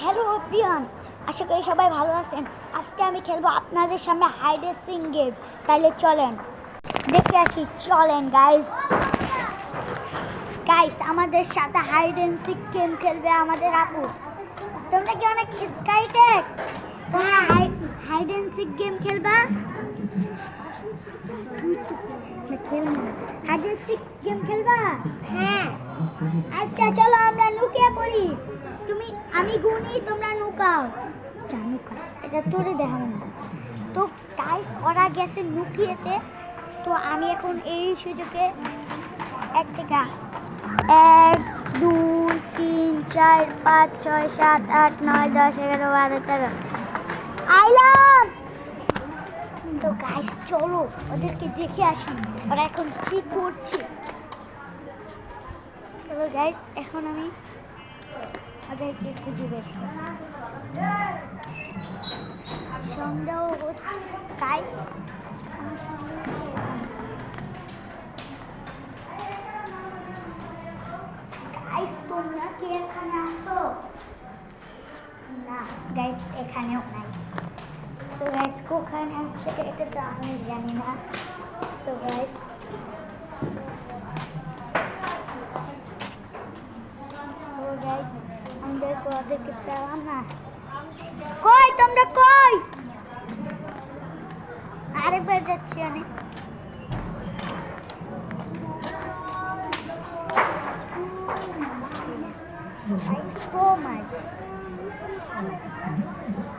Hello Priyan, আশা করি সবাই ভালো আছেন। আজকে আমি খেলবো আপনাদের সামনে হাইড এন্ড সিক গেম। তাহলে চলেন দেখে আসি। চলেন গাইস, আমাদের সাথে হাইড এন্ড সিক গেম খেলবে আমাদের আপু। তোমরা কি অনেক এক্সাইটেড? তোমরা হাইড এন্ড সিক গেম খেলবা? হাইড এন্ড সিক গেম খেলবা? হ্যাঁ। আচ্ছা চলো আমরা লুকিয়ে পড়ি। আমি গুনি, তোমরা লুকাও। এটা তোরে দেখাবো না। তো গাইস ওরা গেছে লুকিয়েতে। তো আমি এখন এই সুযোগে 1 2 3 4 5 6 7 8 9 10 11 12 13 আইলাম। তো গাইস চলো ওদেরকে দেখে আসি ওরা এখন কি করছে। চলো গাইস এখন আমি ওদেরকে খুঁজে বের করব। সন্দেহ হচ্ছে তাই গাইস তোমরা কি এখানে আসো? না গাইস এখানেও নাই। তো গাইস কোখানে আছে এটা তো আমি জানি না। তো গাইস আমাদেরকে ওদেরকে পেলাম না। কই তোমরা কই? আরেকবার যাচ্ছি অনেক।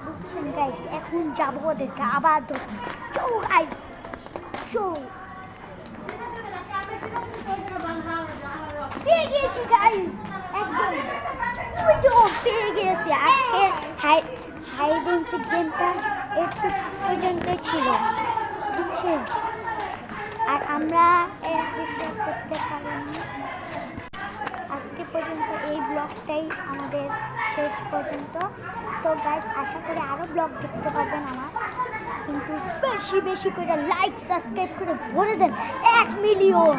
বুঝছেন গাইস, এখন যাবো ওদেরকে আবার ধরতে। চলো গাইস চলো। পেয়ে গেছি গাইস, একদম ওই যে পেয়ে গেছি। আজকে হাইড এন্ড সিক গেমটা একটু পর্যন্তই ছিল, বুঝছেন? আর আমরা এর বেশি করতে পারিনি। আজকে পর্যন্ত এই ব্লগটাই আমাদের শেষ পর্যন্ত। তো গাইস আশা করি আরও ব্লগ দেখতে পাবেন আমার, কিন্তু বেশি বেশি করে লাইক সাবস্ক্রাইব করে ভরে দেন 1 মিলিয়ন।